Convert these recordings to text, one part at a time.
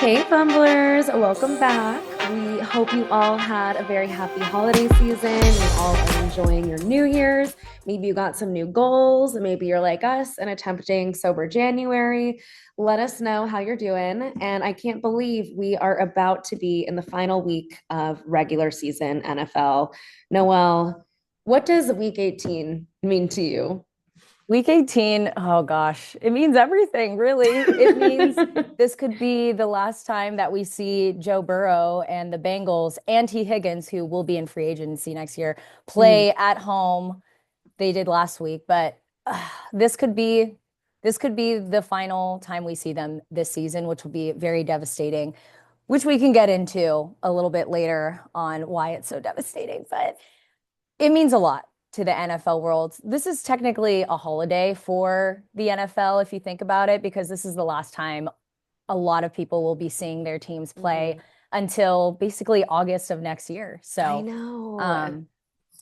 Hey, Fumblers, welcome back. We hope you all had a very happy holiday season. You all are enjoying your New Year's. Maybe you got some new goals. Maybe you're like us and attempting sober January. Let us know how you're doing. And I can't believe we are about to be in the final week of regular season NFL. Noel, what does week 18 mean to you? Week 18, oh gosh, it means everything, really. It means this could be the last time that we see Joe Burrow and the Bengals and T. Higgins, who will be in free agency next year, Mhm. play at home. They did last week, but this could be this could be the final time we see them this season, which will be very devastating, which we can get into a little bit later on why it's so devastating. But it means a lot to the NFL world. This is technically a holiday for the NFL if you think about it, because this is the last time a lot of people will be seeing their teams play Mhm. until basically August of next year. I So know. um,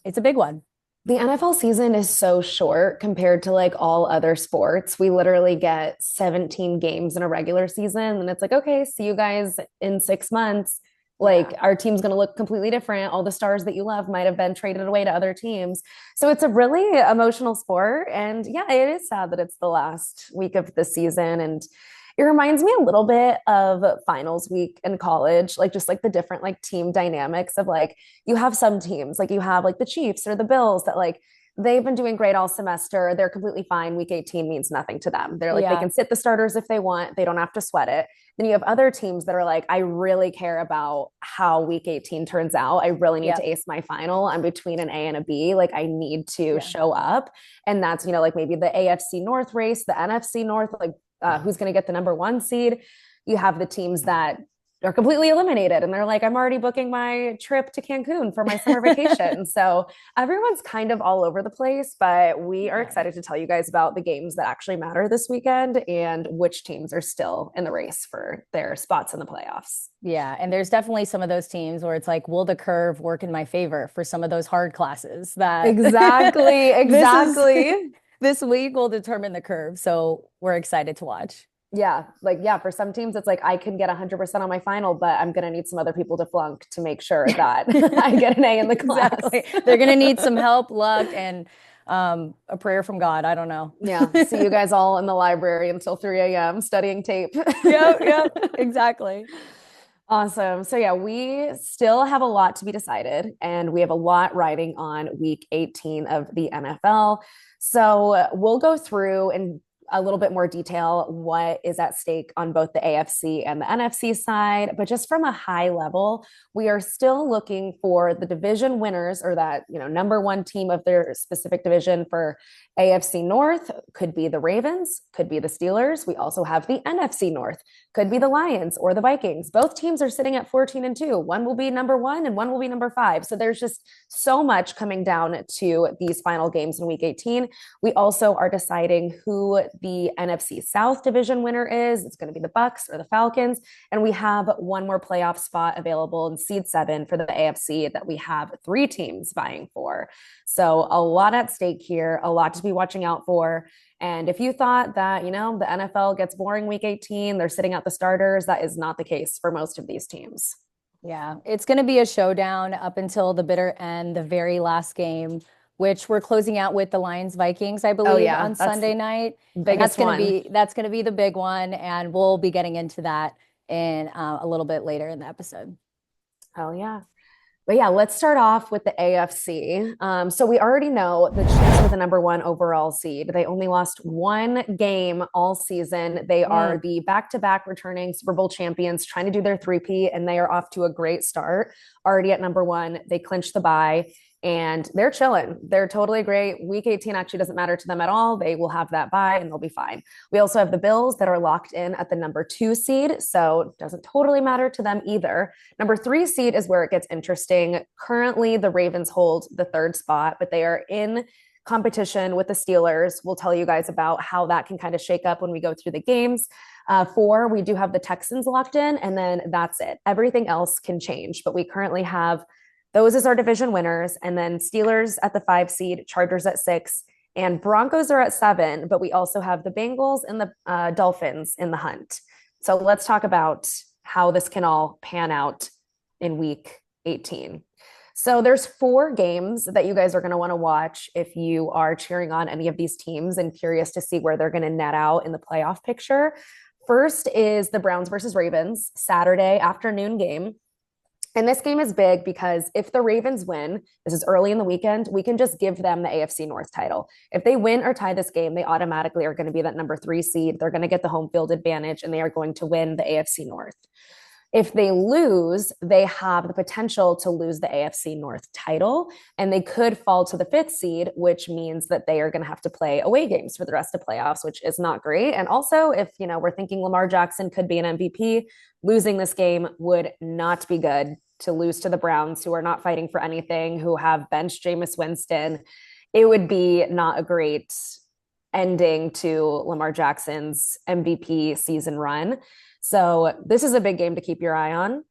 it's a big one. The NFL season is so short compared to like all other sports. We literally get 17 games in a regular season, and it's like, okay, see you guys in 6 months. Like, Yeah. our team's going to look completely different. All the stars that you love might have been traded away to other teams. So it's a really emotional sport. And yeah, it is sad that it's the last week of the season. And it reminds me a little bit of finals week in college, like just like the different like team dynamics of like you have some teams, like you have like the Chiefs or the Bills that like they've been doing great all semester. They're completely fine. Week 18 means nothing to them. They're like, they Yeah. can sit the starters if they want, they don't have to sweat it. Then you have other teams that are like, I really care about how week 18 turns out. I really need to Yep. ace my final. I'm between an A and a B. Like, I need to Yeah. show up. And that's, like maybe the AFC North race, the NFC North, like who's going to get the number one seed. You have the teams that are completely eliminated and they're like, I'm already booking my trip to Cancun for my summer vacation. So everyone's kind of all over the place, but we are Yeah. excited to tell you guys about the games that actually matter this weekend and which teams are still in the race for their spots in the playoffs. Yeah. And there's definitely some of those teams where it's like, will the curve work in my favor for some of those hard classes that Exactly, this is exactly. this week will determine the curve. So we're excited to watch. Yeah, like yeah, for some teams it's like I can get 100% on my final, but I'm going to need some other people to flunk to make sure that I get an A in the class. Exactly. They're gonna need some help, luck, and a prayer from God. I don't know. Yeah, see you guys all in the library until 3 a.m. studying tape. Yep, yep, exactly. Awesome. So yeah, we still have a lot to be decided, and we have a lot riding on week 18 of the NFL. So we'll go through in a little bit more detail what is at stake on both the AFC and the NFC side. But just from a high level, we are still looking for the division winners, or that, number one team of their specific division. For AFC North could be the Ravens, could be the Steelers. We also have the NFC North, could be the Lions or the Vikings. Both teams are sitting at 14-2. One will be number one and one will be number five. So there's just so much coming down to these final games in week 18. We also are deciding who the NFC South division winner is. It's going to be the Bucs or the Falcons. And we have one more playoff spot available in seed 7 for the AFC that we have 3 teams vying for. So a lot at stake here, a lot to be watching out for. And if you thought that, the NFL gets boring week 18, they're sitting out the starters, that is not the case for most of these teams. Yeah, it's gonna be a showdown up until the bitter end, the very last game, which we're closing out with the Lions Vikings, I Oh believe, yeah, on that's Sunday night. the And biggest one. that's gonna be the big one, and we'll be getting into that in a little bit later in the episode. Hell yeah. But yeah, let's start off with the AFC. So we already know the Chiefs are the number one overall seed. They only lost one game all season. They are Mm. the back-to-back returning Super Bowl champions, trying to do their three-peat, and they are off to a great start. Already at number one, they clinched the bye, and they're chilling. They're totally great. Week 18 actually doesn't matter to them at all. They will have that bye, and they'll be fine. We also have the Bills that are locked in at the number 2 seed, so it doesn't totally matter to them either. Number 3 seed is where it gets interesting. Currently, the Ravens hold the 3rd spot, but they are in competition with the Steelers. We'll tell you guys about how that can kind of shake up when we go through the games. 4, we do have the Texans locked in, and then that's it. Everything else can change, but we currently have those as our division winners, and then Steelers at the 5 seed, Chargers at 6, and Broncos are at 7, but we also have the Bengals and the Dolphins in the hunt. So let's talk about how this can all pan out in week 18. So there's 4 games that you guys are going to want to watch if you are cheering on any of these teams and curious to see where they're going to net out in the playoff picture. First is the Browns versus Ravens, Saturday afternoon game. And this game is big because if the Ravens win, this is early in the weekend, we can just give them the AFC North title. If they win or tie this game, they automatically are going to be that number 3 seed. They're going to get the home field advantage and they are going to win the AFC North. If they lose, they have the potential to lose the AFC North title, and they could fall to the 5th seed, which means that they are going to have to play away games for the rest of playoffs, which is not great. And also, if we're thinking Lamar Jackson could be an MVP, losing this game would not be good. To lose to the Browns, who are not fighting for anything, who have benched Jameis Winston, it would be not a great ending to Lamar Jackson's MVP season run. So this is a big game to keep your eye on.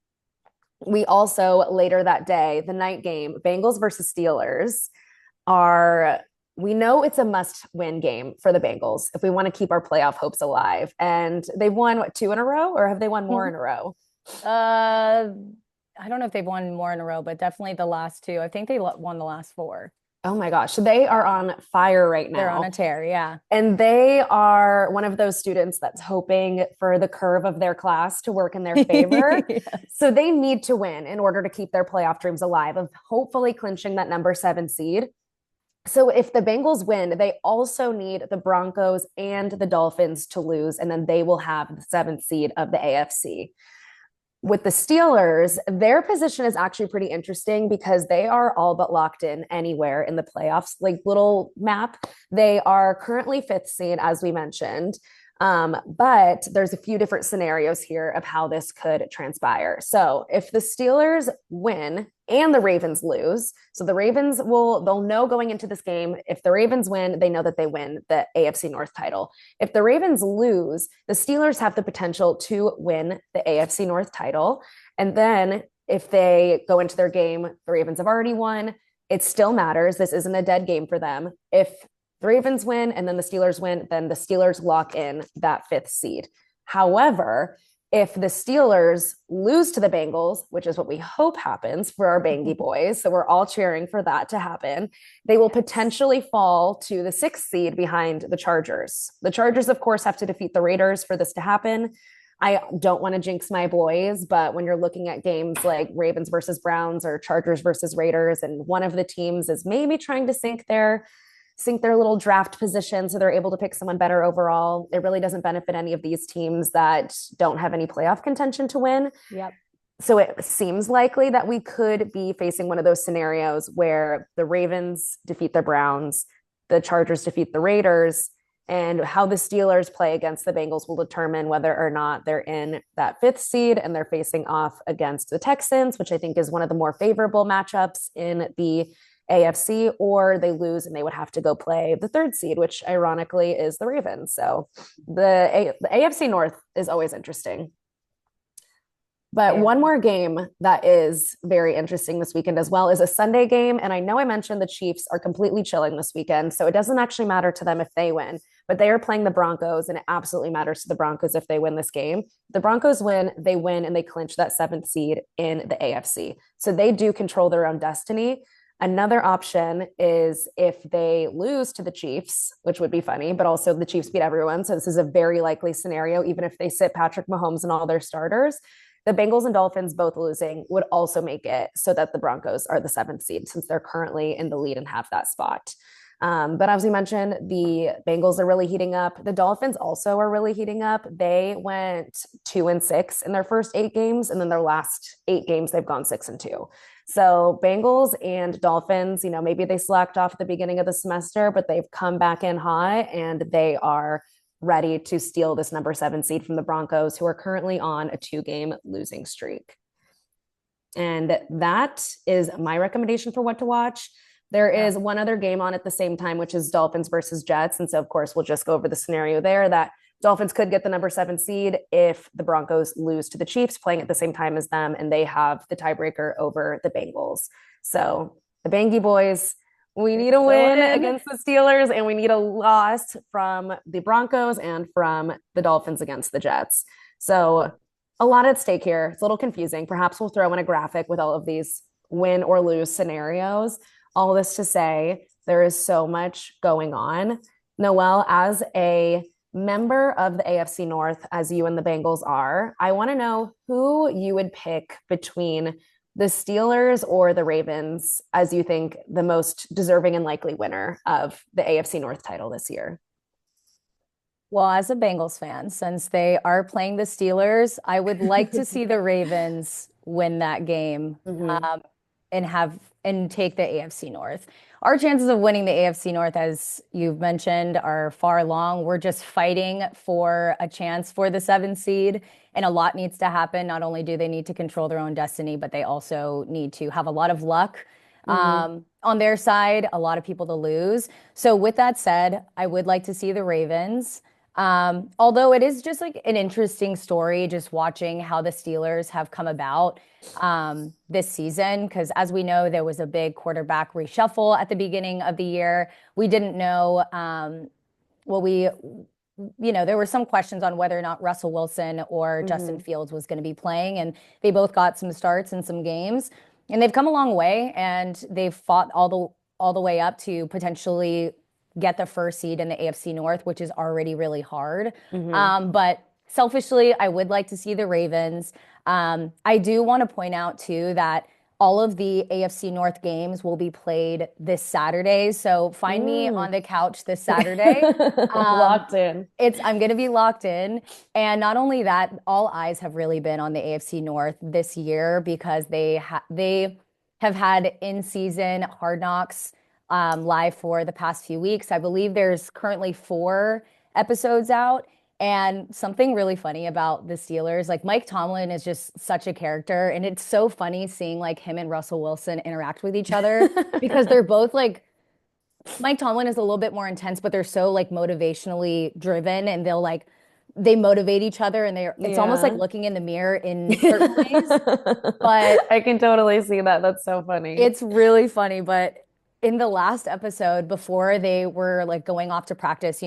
We also, later that day, the night game, Bengals versus Steelers, we know it's a must-win game for the Bengals if we want to keep our playoff hopes alive. And they've won, 2 in a row, or have they won more in a row? I don't know if they've won more in a row, but definitely the last 2. I think they won the last 4. Oh my gosh. They are on fire right now. They're on a tear, yeah. And they are one of those students that's hoping for the curve of their class to work in their favor. Yes. So they need to win in order to keep their playoff dreams alive of hopefully clinching that number 7 seed. So if the Bengals win, they also need the Broncos and the Dolphins to lose, and then they will have the 7th seed of the AFC. With the Steelers, their position is actually pretty interesting because they are all but locked in anywhere in the playoffs, like little map. They are currently 5th seed, as we mentioned. But there's a few different scenarios here of how this could transpire. So if the Steelers win and the Ravens lose, so the Ravens they'll know going into this game, if the Ravens win, they know that they win the AFC North title. If the Ravens lose, the Steelers have the potential to win the AFC North title. And then if they go into their game, the Ravens have already won. It still matters. This isn't a dead game for them. If the Ravens win and then the Steelers win, then the Steelers lock in that 5th seed. However, if the Steelers lose to the Bengals, which is what we hope happens for our Bangy boys, so we're all cheering for that to happen, they will potentially fall to the 6th seed behind the Chargers. The Chargers, of course, have to defeat the Raiders for this to happen. I don't want to jinx my boys, but when you're looking at games like Ravens versus Browns or Chargers versus Raiders, and one of the teams is maybe trying to sink their little draft position so they're able to pick someone better overall, it really doesn't benefit any of these teams that don't have any playoff contention to win. Yep. So it seems likely that we could be facing one of those scenarios where the Ravens defeat the Browns, the Chargers defeat the Raiders, and how the Steelers play against the Bengals will determine whether or not they're in that 5th seed and they're facing off against the Texans, which I think is one of the more favorable matchups in the AFC, or they lose and they would have to go play the 3rd seed, which ironically is the Ravens. So the AFC North is always interesting. But one more game that is very interesting this weekend as well is a Sunday game. And I know I mentioned the Chiefs are completely chilling this weekend, so it doesn't actually matter to them if they win, but they are playing the Broncos, and it absolutely matters to the Broncos if they win this game. The Broncos win, and they clinch that 7th seed in the AFC. So they do control their own destiny. Another option is if they lose to the Chiefs, which would be funny, but also the Chiefs beat everyone. So this is a very likely scenario. Even if they sit Patrick Mahomes and all their starters, the Bengals and Dolphins both losing would also make it so that the Broncos are the 7th seed, since they're currently in the lead and have that spot. But as we mentioned, the Bengals are really heating up. The Dolphins also are really heating up. They went 2-6 in their first 8 games, and then their last 8 games, they've gone 6-2. So Bengals and Dolphins, maybe they slacked off at the beginning of the semester, but they've come back in hot and they are ready to steal this number 7 seed from the Broncos, who are currently on a 2-game losing streak. And that is my recommendation for what to watch. There is one other game on at the same time, which is Dolphins versus Jets. And so, of course, we'll just go over the scenario there that Dolphins could get the number 7 seed if the Broncos lose to the Chiefs, playing at the same time as them, and they have the tiebreaker over the Bengals. So the Bangy boys, we need a win against the Steelers, and we need a loss from the Broncos and from the Dolphins against the Jets. So a lot at stake here. It's a little confusing. Perhaps we'll throw in a graphic with all of these win or lose scenarios. All this to say, there is so much going on. Noelle, as a member of the AFC North, as you and the Bengals are, I want to know who you would pick between the Steelers or the Ravens as you think the most deserving and likely winner of the AFC North title this year. Well, as a Bengals fan, since they are playing the Steelers, I would like to see the Ravens win that game, Mhm. and take the AFC North. Our chances of winning the AFC North, as you've mentioned, are far along. We're just fighting for a chance for the 7th seed, and a lot needs to happen. Not only do they need to control their own destiny, but they also need to have a lot of luck Mhm. on their side, a lot of people to lose. So, with that said, I would like to see the Ravens. Although it is just like an interesting story, just watching how the Steelers have come about this season. Because as we know, there was a big quarterback reshuffle at the beginning of the year. We didn't know, well, there were some questions on whether or not Russell Wilson or Justin Mhm. Fields was going to be playing, and they both got some starts in some games. And they've come a long way, and they've fought all the way up to potentially get the first seed in the AFC North, which is already really hard. Mhm. But selfishly, I would like to see the Ravens. I do want to point out too that all of the AFC North games will be played this Saturday. So find me Mm. on the couch this Saturday. Um, Locked in. I'm going to be locked in. And not only that, all eyes have really been on the AFC North this year because they have had in-season Hard Knocks live for the past few weeks. I believe there's currently 4 episodes out. And something really funny about the Steelers, like Mike Tomlin is just such a character. And it's so funny seeing like him and Russell Wilson interact with each other because they're both like, Mike Tomlin is a little bit more intense, but they're so like motivationally driven and they motivate each other and it's almost like Yeah. looking in the mirror in certain ways. But I can totally see that. That's so funny. it's really funny, but in the last episode, before they were like going off to practice,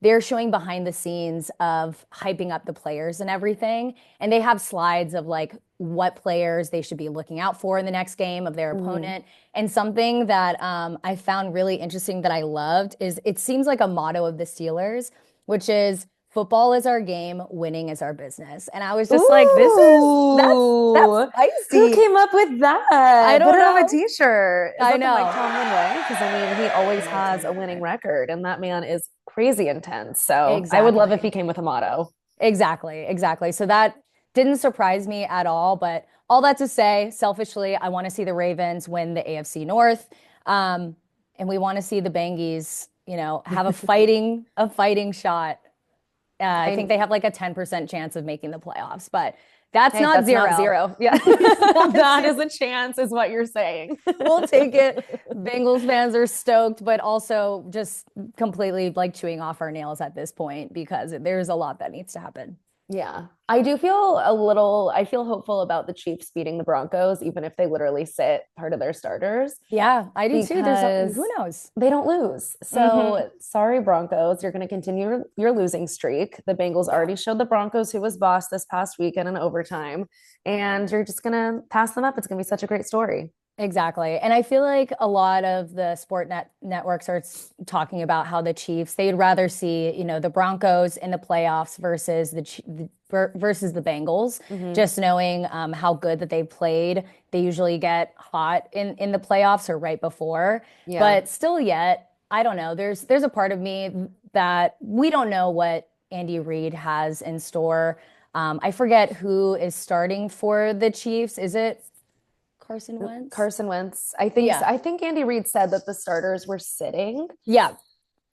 they're showing behind the scenes of hyping up the players and everything. And they have slides of like what players they should be looking out for in the next game of their Mhm. opponent. And something that I found really interesting that I loved is it seems like a motto of the Steelers, which is football is our game, winning is our business. And I was just like, that's Ooh, who spicy. came up with I that? Put don't it on a know. t-shirt. Is I that the Mike know. Tomlin way? Because I mean, he always The Mike has a Tomlin winning way. record, and that man is crazy intense. So I would love if he Exactly. came with a motto. Exactly. Exactly. So that didn't surprise me at all. But all that to say, selfishly, I want to see the Ravens win the AFC North. Um, and we want to see the Bangies, have a fighting shot. I think I they have like a 10% chance of making the playoffs, but that's Hey, not that's not zero. zero. Yeah. It's not That zero. is a chance, is what you're saying. We'll take it. Bengals fans are stoked, but also just completely like chewing off our nails at this point because there's a lot that needs to happen. Yeah. I feel hopeful about the Chiefs beating the Broncos, even if they literally sit part of their starters, Yeah, I do too. Who because knows? they don't lose. Hmm. So sorry, Broncos, you're going to continue your losing streak. The Bengals Yeah. already showed the Broncos who was boss this past weekend in overtime, and you're just going to pass them up. It's going to be such a great story. Exactly. And I feel like a lot of the networks are talking about how the Chiefs, they'd rather see, the Broncos in the playoffs versus versus the Bengals, Hmm. just knowing how good that they've played. They usually get hot in the playoffs or right before. Yeah. But still yet, I don't know. There's a part of me that we don't know what Andy Reid has in store. I forget who is starting for the Chiefs. Is it Carson Wentz? Carson Wentz. I think so. Yeah. I think Andy Reid said that the starters were sitting, Yeah.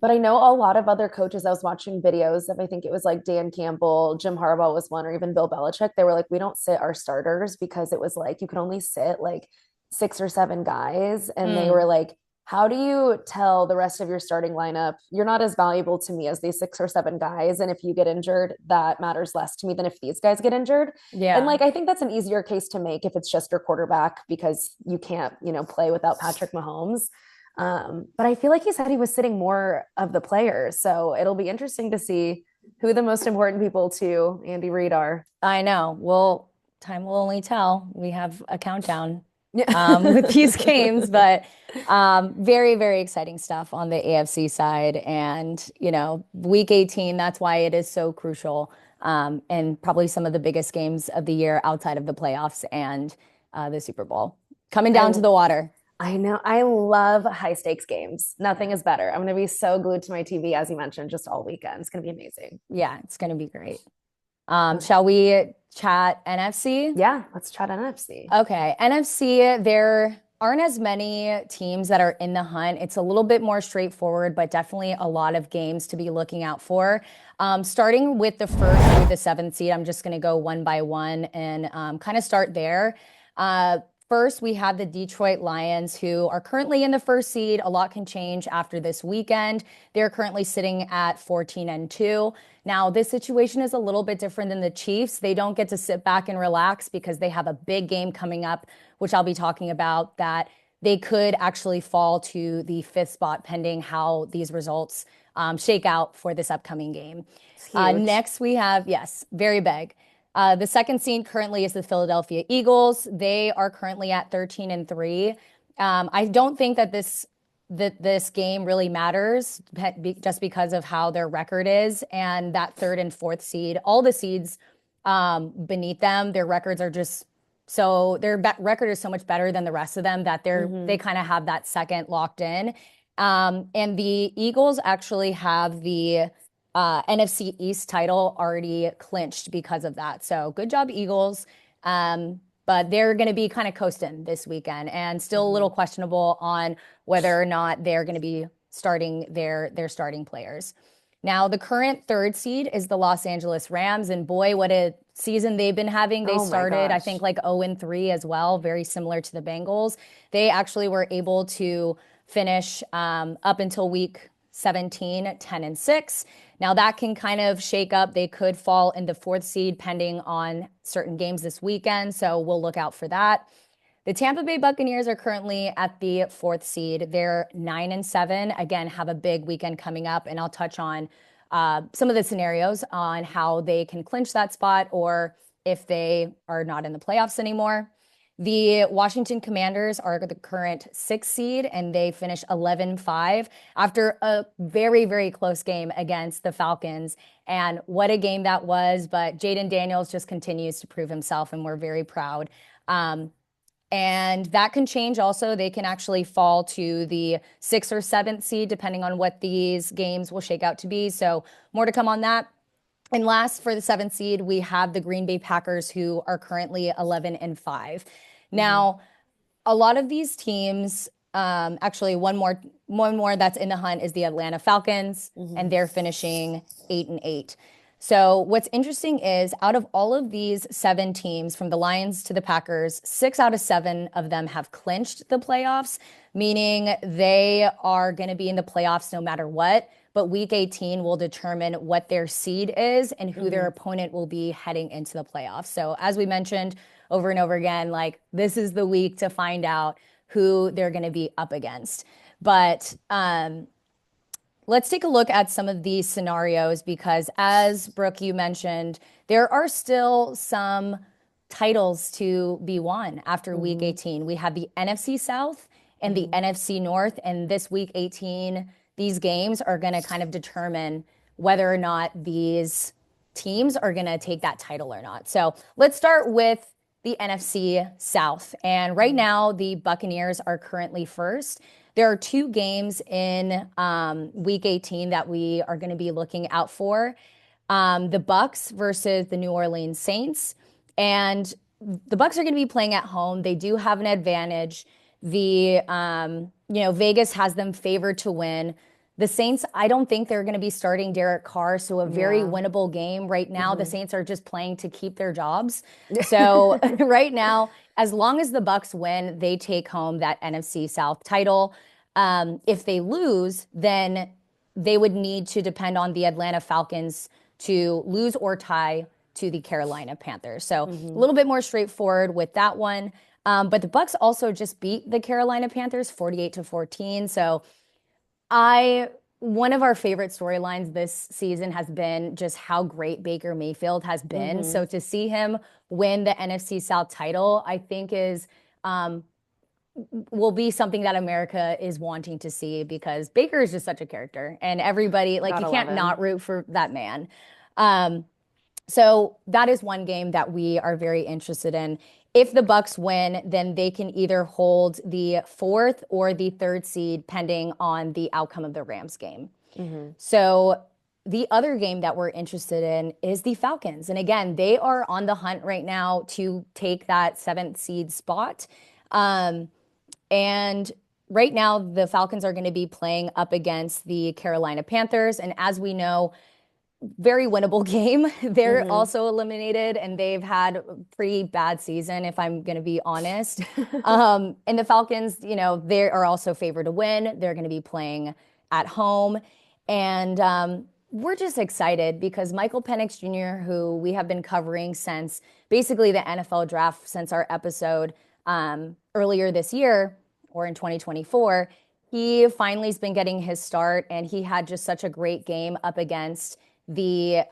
but I know a lot of other coaches. I was watching videos of, I think it was like Dan Campbell, Jim Harbaugh was one, or even Bill Belichick. They were like, we don't sit our starters because it was like you could only sit like 6 or 7 guys. And they were Mm. like, how do you tell the rest of your starting lineup you're not as valuable to me as these 6 or 7 guys? And if you get injured, that matters less to me than if these guys get injured. And Yeah. like, I think that's an easier case to make if it's just your quarterback because you can't, play without Patrick Mahomes. But I feel like he said he was sitting more of the players. So it'll be interesting to see who the most important people to Andy Reid are. I know. Well, time will only tell. We have a countdown Yeah. with these games, but very, very exciting stuff on the AFC side. And, week 18, that's why it is so crucial. And probably some of the biggest games of the year outside of the playoffs and the Super Bowl coming down I to the wire. I know. I love high stakes games. Nothing is better. I'm going to be so glued to my TV, as you mentioned, just all weekend. It's going to be amazing. Yeah, it's going to be great. Okay. Shall we chat NFC? Yeah, let's chat NFC. Okay, NFC, there aren't as many teams that are in the hunt. It's a little bit more straightforward, but definitely a lot of games to be looking out for. Starting with the first through the seventh seed, I'm just going to go one by one and kind of start there. First, we have the Detroit Lions, who are currently in the first seed. A lot can change after this weekend. They're currently sitting at 14-2. Now, this situation is a little bit different than the Chiefs. They don't get to sit back and relax because they have a big game coming up, which I'll be talking about, that they could actually fall to the fifth spot pending how these results shake out for this upcoming game. It's huge. Next, we have, yes, very big. The second seed currently is the Philadelphia Eagles. They are currently at 13-3. I don't think that this game really matters just because of how their record is, and that third and fourth seed, all the seeds beneath them, their records are just their record is so much better than the rest of them that they kind of have that second locked in. And the Eagles actually have the NFC East title already clinched because of that. So good job, Eagles. But they're going to be kind of coasting this weekend and still a little questionable on whether or not they're going to be starting their starting players. Now, the current third seed is the Los Angeles Rams, and boy, what a season they've been having. They started, I think, like 0-3 as well, very similar to the Bengals. They actually were able to finish up until week 17, 10-6. Now that can kind of shake up. They could fall in the fourth seed pending on certain games this weekend. So we'll look out for that. The Tampa Bay Buccaneers are currently at the fourth seed. They're 9-7. Again, have a big weekend coming up. And I'll touch on some of the scenarios on how they can clinch that spot or if they are not in the playoffs anymore. The Washington Commanders are the current sixth seed, and they finished 11-5 after a very, very close game against the Falcons. And what a game that was. But Jaden Daniels just continues to prove himself, and we're very proud. And that can change also. They can actually fall to the sixth or seventh seed, depending on what these games will shake out to be. So more to come on that. And last, for the seventh seed, we have the Green Bay Packers, who are currently 11-5. Now, a lot of these teams, actually one more that's in the hunt is the Atlanta Falcons, and they're finishing 8-8. So what's interesting is out of all of these 7 teams, from the Lions to the Packers, 6 out of 7 of them have clinched the playoffs, meaning they are going to be in the playoffs no matter what. But week 18 will determine what their seed is and who their opponent will be heading into the playoffs. So as we mentioned over and over again, like, this is the week to find out who they're going to be up against. But let's take a look at some of these scenarios because, as Brooke, you mentioned, there are still some titles to be won after week 18. We have the NFC South and the NFC North, and this week 18, these games are going to kind of determine whether or not these teams are going to take that title or not. So let's start with the NFC South. And right now, the Buccaneers are currently first. There are 2 games in week 18 that we are going to be looking out for. The Bucs versus the New Orleans Saints. And the Bucs are going to be playing at home. They do have an advantage. Vegas has them favored to win. The Saints, I don't think they're going to be starting Derek Carr, so a very winnable game. Right now, the Saints are just playing to keep their jobs. So right now, as long as the Bucs win, they take home that NFC South title. If they lose, then they would need to depend on the Atlanta Falcons to lose or tie to the Carolina Panthers. So a little bit more straightforward with that one. But the Bucs also just beat the Carolina Panthers 48-14. So I one of our favorite storylines this season has been just how great Baker Mayfield has been. Mm-hmm. So to see him win the NFC South title, I think is um, will be something that America is wanting to see because Baker is just such a character, and everybody like you Gotta love can't him. not root for that man. Um, so that is one game that we are very interested in. If the Bucks win, then they can either hold the fourth or the third seed, pending on the outcome of the Rams game. Mm-hmm. So the other game that we're interested in is the Falcons. And again, they are on the hunt right now to take that seventh seed spot. Um, and right now, the Falcons are going to be playing up against the Carolina Panthers. And as we know, very winnable game. They're Mm-hmm. also eliminated and they've had a pretty bad season, if I'm going to be honest. And the Falcons, they are also favored to win. They're going to be playing at home. And we're just excited because Michael Penix Jr., who we have been covering since basically the NFL draft, since our episode earlier this year or in 2024, he finally has been getting his start and he had just such a great game up against the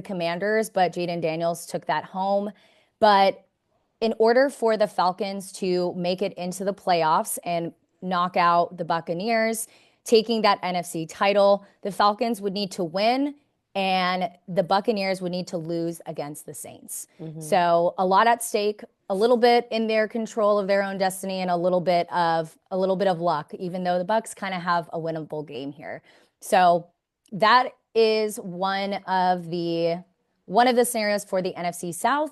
Commanders, but Jaden Daniels took that home. But in order for the Falcons to make it into the playoffs and knock out the Buccaneers, taking that NFC title, the Falcons would need to win and the Buccaneers would need to lose against the Saints. Mm-hmm. So a lot at stake, a little bit in their control of their own destiny and a little bit of luck, even though the Bucks kind of have a winnable game here. So that is one of the scenarios for the NFC South.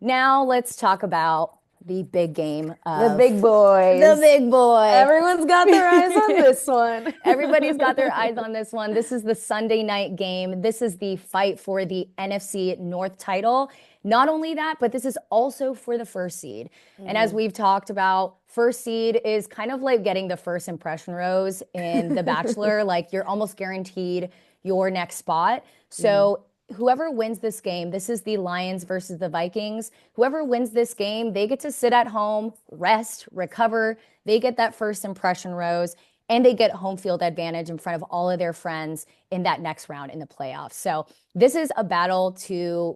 Now let's talk about the big game The of big boys. the big boy. Everyone's got their eyes on this one. Everybody's got their eyes on this one. This is the Sunday night game. This is the fight for the NFC North title. Not only that, but this is also for the first seed. And as we've talked about, first seed is kind of like getting the first impression rose in The Bachelor. Like you're almost guaranteed your next spot. So whoever wins this game, this is the Lions versus the Vikings. Whoever wins this game, they get to sit at home, rest, recover. They get that first impression rose and they get home field advantage in front of all of their friends in that next round in the playoffs. So this is a battle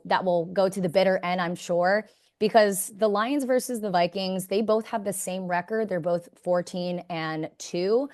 that will go to the bitter end, I'm sure, because the Lions versus the Vikings, they both have the same record. They're both 14-2.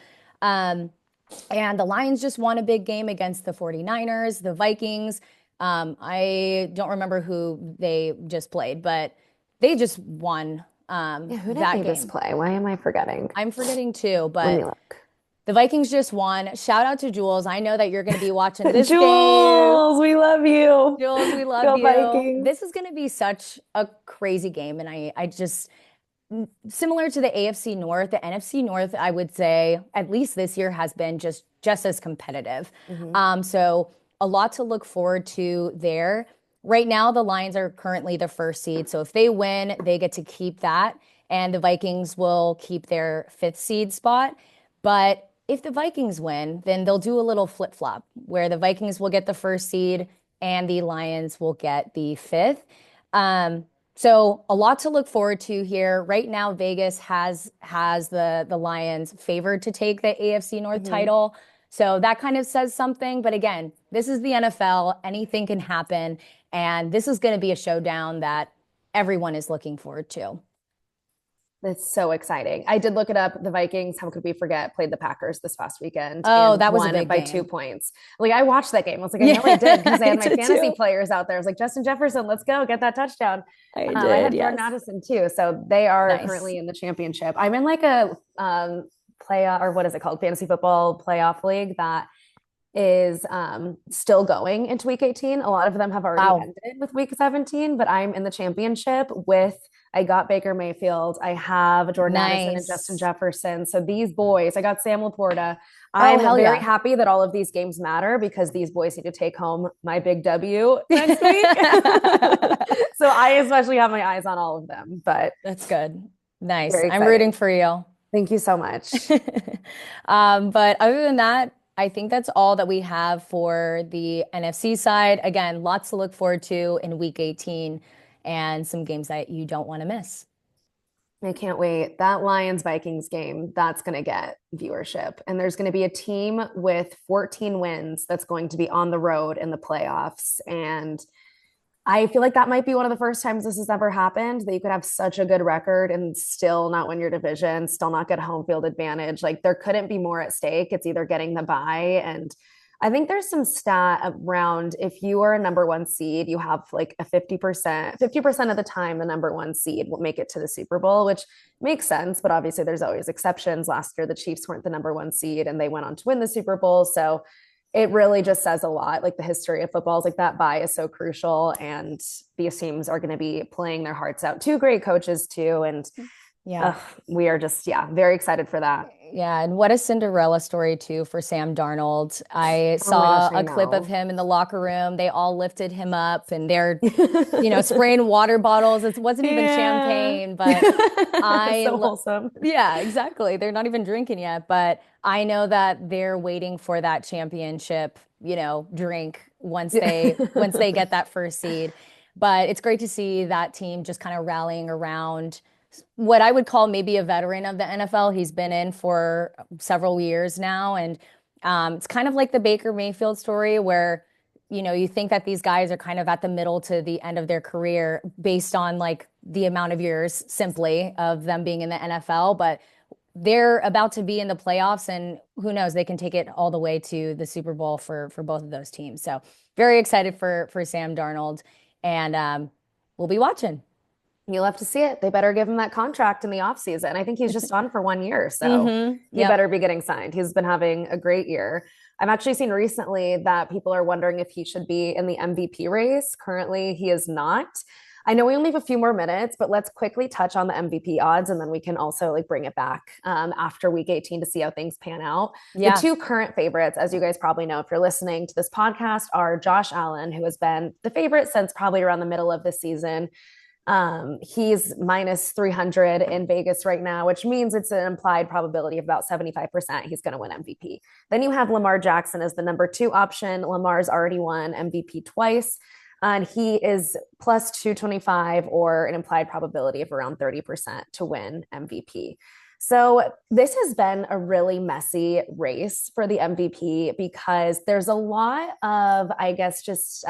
And the Lions just won a big game against the 49ers. The Vikings, I don't remember who they just played, but they just won Who did that they game. just play? Why am I forgetting? I'm forgetting too, Let but me look. the Vikings just won. Shout out to Jules. I know that you're going to be watching this game. Jules, we love you. Jules, we love Go you. Vikings. This is going to be such a crazy game. And I just, similar to the AFC North, the NFC North, I would say, at least this year has been just as competitive. So a lot to look forward to there. Right now, the Lions are currently the first seed. So if they win, they get to keep that. And the Vikings will keep their fifth seed spot. But if the Vikings win, then they'll do a little flip flop where the Vikings will get the first seed and the Lions will get the fifth. So a lot to look forward to here. Right now, Vegas has the Lions favored to take the AFC North title. So that kind of says something. But again, this is the NFL. Anything can happen. And this is going to be a showdown that everyone is looking forward to. That's so exciting. I did look it up. The Vikings, how could we forget, played the Packers this past weekend. Oh, and that was a won big by game. 2 points. Like I watched that game. I was like, I know I did because I had my did fantasy too. players out there. I was like, Justin Jefferson, let's go get that touchdown. I I did, had Jordan yes. Addison too. So they are Nice. currently in the championship. I'm in like a playoff, or what is it called? Fantasy football playoff league that is still going into week 18. A lot of them have already ended with week 17, but I'm in the championship with I got Baker Mayfield. I have Jordan Addison and Justin Jefferson. So these boys, I got Sam Laporta. I'm very happy that all of these games matter because these boys need to take home my big W next week. So I especially have my eyes on all of them, but that's good. Nice. I'm rooting for you. Thank you so much. But other than that, I think that's all that we have for the NFC side. Again, lots to look forward to in week 18 and some games that you don't want to miss. I can't wait. That Lions Vikings game, that's going to get viewership. And there's going to be a team with 14 wins that's going to be on the road in the playoffs. And I feel like that might be one of the first times this has ever happened, that you could have such a good record and still not win your division, still not get home field advantage. Like there couldn't be more at stake. It's either getting the bye, and I think there's some stat around if you are a number one seed, you have like a 50% of the time the number one seed will make it to the Super Bowl, which makes sense. But obviously there's always exceptions. Last year, the Chiefs weren't the number one seed and they went on to win the Super Bowl. So it really just says a lot. Like the history of football is like that bye is so crucial. And these teams are going to be playing their hearts out. Two great coaches too. And Yeah. we are just, yeah, very excited for that. Yeah, and what a Cinderella story too for Sam Darnold. I Oh my gosh, saw I a clip of know. him in the locker room. They all lifted him up and they're, spraying water bottles. It wasn't even Yeah. champagne, but I, So wholesome. yeah, exactly. They're not even drinking yet, but I know that they're waiting for that championship, drink once they get that first seed. But it's great to see that team just kind of rallying around what I would call maybe a veteran of the NFL. He's been in for several years now. And it's kind of like the Baker Mayfield story where, you think that these guys are kind of at the middle to the end of their career based on like the amount of years simply of them being in the NFL. But they're about to be in the playoffs and who knows, they can take it all the way to the Super Bowl for both of those teams. So very excited for Sam Darnold. And we'll be watching. You'll have to see it. They better give him that contract in the offseason. I think he's just on for 1 year. So he Yep. better be getting signed. He's been having a great year. I've actually seen recently that people are wondering if he should be in the MVP race. Currently, he is not. I know we only have a few more minutes, but let's quickly touch on the MVP odds, and then we can also like bring it back after week 18 to see how things pan out. The Yeah. two current favorites, as you guys probably know if you're listening to this podcast, are Josh Allen, who has been the favorite since probably around the middle of the season. He's minus 300 in Vegas right now, which means it's an implied probability of about 75% he's going to win MVP. Then you have Lamar Jackson as the number two option. Lamar's already won MVP twice, and he is plus 225 or an implied probability of around 30% to win MVP. So this has been a really messy race for the MVP because there's a lot of, I guess, just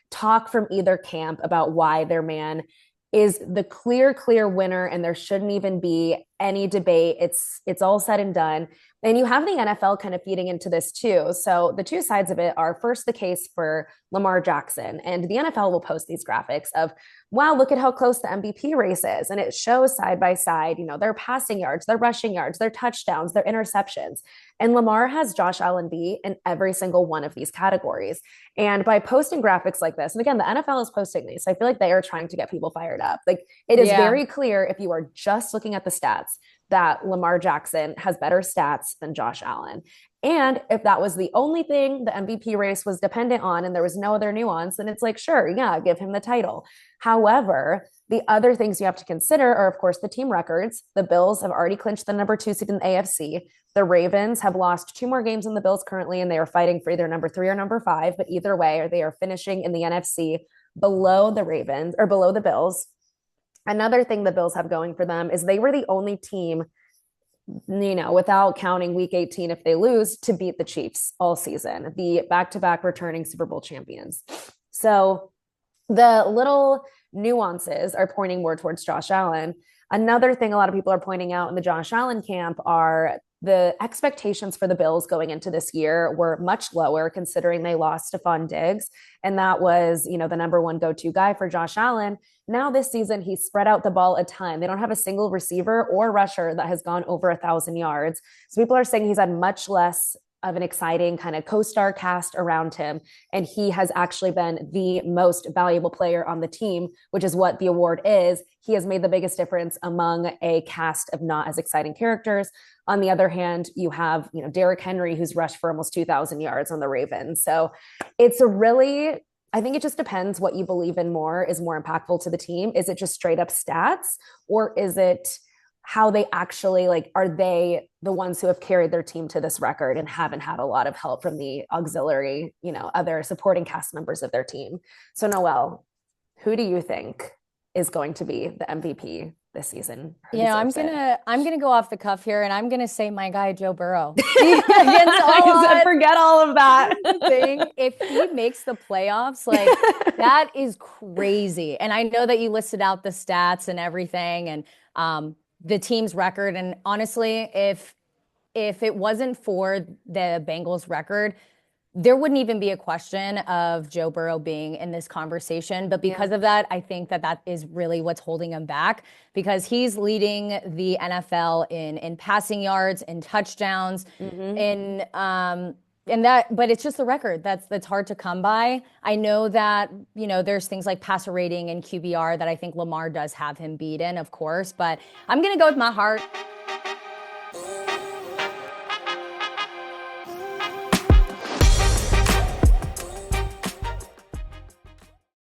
talk from either camp about why their man is the clear winner and there shouldn't even be any debate. It's all said and done. And you have the NFL kind of feeding into this too. So the two sides of it are first the case for Lamar Jackson, and the NFL will post these graphics of, wow, look at how close the MVP race is. And it shows side by side, their passing yards, their rushing yards, their touchdowns, their interceptions. And Lamar has Josh Allen beat in every single one of these categories. And by posting graphics like this, and again, the NFL is posting these, so I feel like they are trying to get people fired up. Like it is Yeah. very clear if you are just looking at the stats that Lamar Jackson has better stats than Josh Allen. And if that was the only thing the MVP race was dependent on and there was no other nuance, then it's like, sure, yeah, give him the title. However, the other things you have to consider are, of course, the team records. The Bills have already clinched the number two seed in the AFC. The Ravens have lost two more games than the Bills currently, and they are fighting for either number three or number five. But either way, they are finishing in the NFC below the Ravens or below the Bills. Another thing the Bills have going for them is they were the only team, without counting week 18 if they lose, to beat the Chiefs all season, the back-to-back returning Super Bowl champions. So the little nuances are pointing more towards Josh Allen. Another thing a lot of people are pointing out in the Josh Allen camp are the expectations for the Bills going into this year were much lower considering they lost Stephon Diggs. And that was, the number one go-to guy for Josh Allen. Now this season, he's spread out the ball a ton. They don't have a single receiver or rusher that has gone over 1,000 yards. So people are saying he's had much less of an exciting kind of co-star cast around him. And he has actually been the most valuable player on the team, which is what the award is. He has made the biggest difference among a cast of not as exciting characters. On the other hand, you have, Derrick Henry, who's rushed for almost 2,000 yards on the Ravens. So it's I think it just depends what you believe in more is more impactful to the team. Is it just straight up stats, or is it how they actually are they the ones who have carried their team to this record and haven't had a lot of help from the auxiliary, other supporting cast members of their team? So Noelle, who do you think is going to be the MVP this season who You know, deserves it. I'm gonna go off the cuff here, and I'm gonna say my guy Joe Burrow. Against all odds, Forget all of that. if he makes the playoffs, like that is crazy. And I know that you listed out the stats and everything, and the team's record. And honestly, if it wasn't for the Bengals record, there wouldn't even be a question of Joe Burrow being in this conversation. But because of that, I think that that is really what's holding him back, because he's leading the NFL in passing yards, in touchdowns, in that, but it's just the record that's hard to come by. I know that, there's things like passer rating and QBR that I think Lamar does have him beat in, of course, but I'm gonna go with my heart.